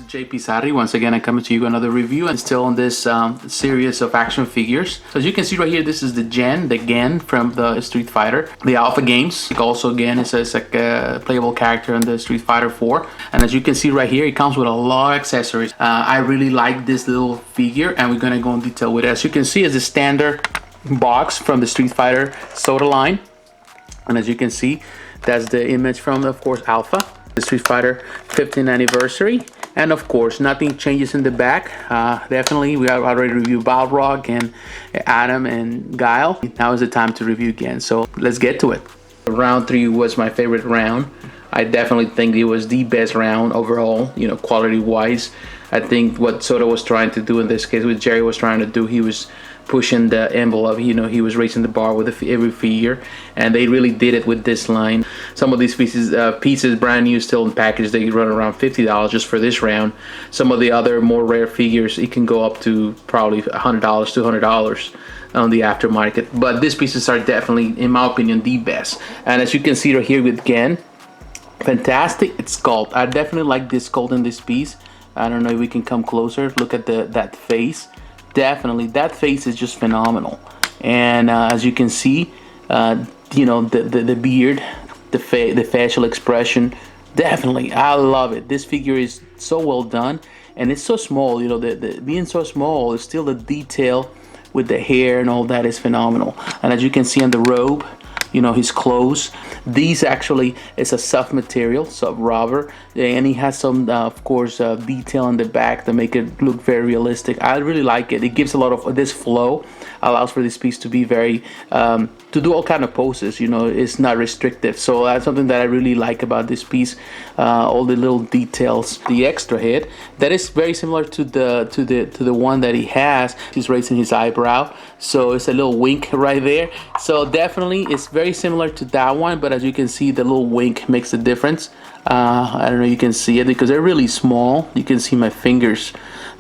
jpsarri. Once again, I'm coming to you with another review and still on this series of action figures. So as you can see right here, this is the Gen from the Street Fighter, the Alpha games. Also Gen is like a playable character in the Street Fighter 4. And as you can see right here, it comes with a lot of accessories. I really like this little figure and we're gonna go in detail with it. As you can see, it's a standard box from the Street Fighter Sota line. And as you can see, that's the image from, of course, Alpha, the Street Fighter 15th anniversary. And of course, nothing changes in the back. Definitely, we have already reviewed Balrog and Adam and Guile. Now is the time to review again. So let's get to it. Round 3 was my favorite round. I definitely think it was the best round overall, you know, quality-wise. I think what Sota was trying to do in this case, what Jerry was trying to do, he was pushing the envelope, you know, he was raising the bar with every figure, and they really did it with this line. Some of these pieces brand new, still in package, they run around $50 just for this round. Some of the other more rare figures, it can go up to probably $100, $200 on the aftermarket. But these pieces are definitely, in my opinion, the best. And as you can see right here with Gen, fantastic. It's sculpt. I definitely like this sculpt in this piece. I don't know if we can come closer. Look at that face. Definitely, that face is just phenomenal. And as you can see, you know, the beard, the facial expression, definitely, I love it. This figure is so well done, and it's so small. You know, being so small, is still the detail with the hair and all that is phenomenal. And as you can see on the robe, you know, his clothes, these actually is a soft material, soft rubber, and he has some of course detail on the back to make it look very realistic. I really like it. It gives a lot of this flow, allows for this piece to be very to do all kind of poses, you know, it's not restrictive. So that's something that I really like about this piece. All the little details, the extra head that is very similar to the one that he has. He's raising his eyebrow, so it's a little wink right there. So definitely it's very similar to that one, but as you can see, the little wink makes a difference. I don't know, you can see it because they're really small. You can see my finger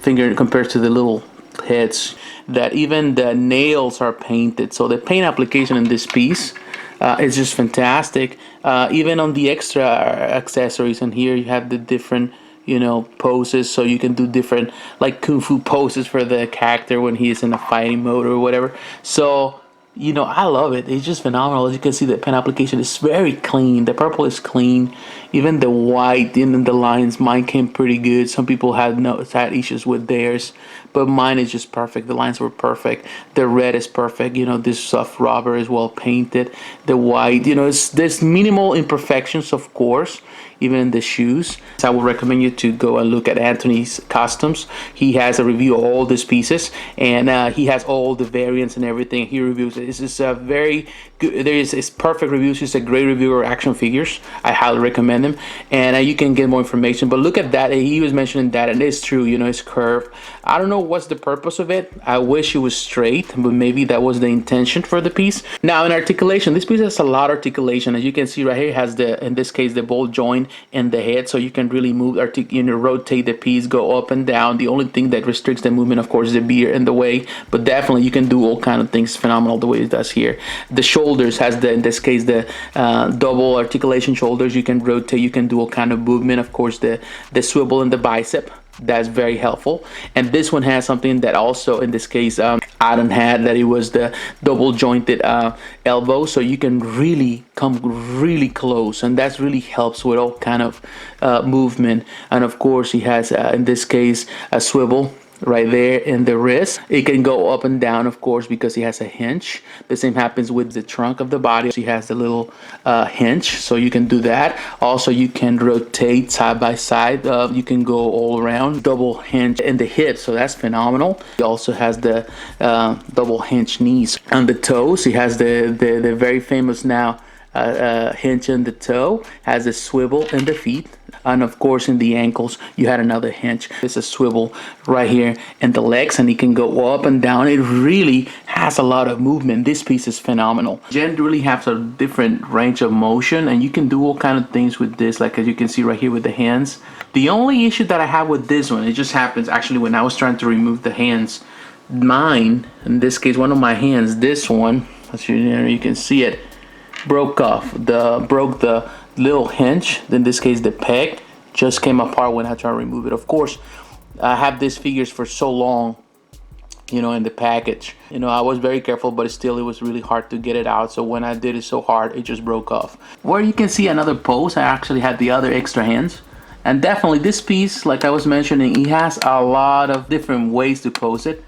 compared to the little heads. That even the nails are painted, so the paint application in this piece is just fantastic. Even on the extra accessories, and here you have the different, you know, poses, so you can do different like kung fu poses for the character when he is in a fighting mode or whatever. So you know, I love it. It's just phenomenal. As you can see, the pen application is very clean. The purple is clean. Even the white and the lines, mine came pretty good. Some people had issues with theirs, but mine is just perfect. The lines were perfect. The red is perfect. You know, this soft rubber is well painted. The white, you know, there's minimal imperfections, of course, even in the shoes. So I would recommend you to go and look at Anthony's Customs. He has a review of all these pieces, and he has all the variants and everything. He reviews it. This is a very good, it's perfect reviews. He's a great reviewer of action figures. I highly recommend him, and you can get more information. But look at that. He was mentioning that, and it's true, you know, it's curved. I don't know what's the purpose of it. I wish it was straight, but maybe that was the intention for the piece. Now in articulation, this piece has a lot of articulation. As you can see right here, it has in this case, the ball joint in the head, so you can really move, you know, rotate the piece, go up and down. The only thing that restricts the movement, of course, is the beard in the way, but definitely you can do all kind of things phenomenal the way it does here. The shoulders has in this case, the double articulation shoulders. You can rotate, you can do all kind of movement. Of course, the swivel in the bicep, that's very helpful. And this one has something that also in this case Adam had, that it was the double jointed elbow, so you can really come really close, and that really helps with all kind of movement. And of course he has in this case a swivel right there in the wrist. It can go up and down, of course, because he has a hinge. The same happens with the trunk of the body. He has the little hinge, so you can do that. Also, you can rotate side by side. You can go all around. Double hinge in the hip, so that's phenomenal. He also has the double hinge knees on the toes. He has the very famous now hinge in the toe, has a swivel in the feet, and of course in the ankles you had another hinge. There's a swivel right here in the legs, and it can go up and down. It really has a lot of movement. This piece is phenomenal. Gen really has a different range of motion, and you can do all kind of things with this, like as you can see right here with the hands. The only issue that I have with this one, it just happens actually when I was trying to remove the hands, mine, in this case one of my hands, this one, as you can see it, broke the little hinge, in this case the peg, just came apart when I tried to remove it. Of course, I have these figures for so long, you know, in the package. You know, I was very careful, but still it was really hard to get it out. So when I did it so hard, it just broke off. Where you can see another pose, I actually had the other extra hands. And definitely this piece, like I was mentioning, it has a lot of different ways to pose it.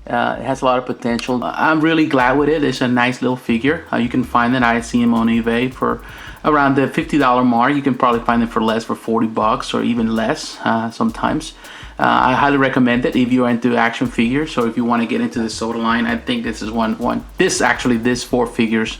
It has a lot of potential. I'm really glad with it. It's a nice little figure. You can find it. I see them on eBay for around the $50 mark. You can probably find it for less, for 40 bucks or even less sometimes. I highly recommend it if you're into action figures, or if you want to get into the Sota line. I think this is this 4 figures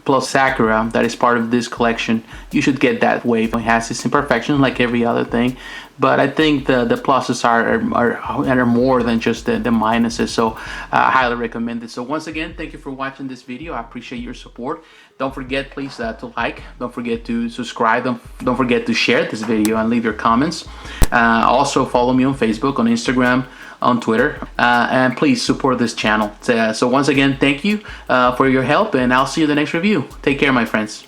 plus Sakura that is part of this collection. You should get that wave. It has its imperfections like every other thing, but I think the pluses are more than just the minuses. So I highly recommend it. So once again, thank you for watching this video. I appreciate your support. Don't forget, please, to like. Don't forget to subscribe. Don't forget to share this video and leave your comments. Also follow me on Facebook, on Instagram, on Twitter, and please support this channel. So once again, thank you for your help, and I'll see you in the next review. Take care, my friends.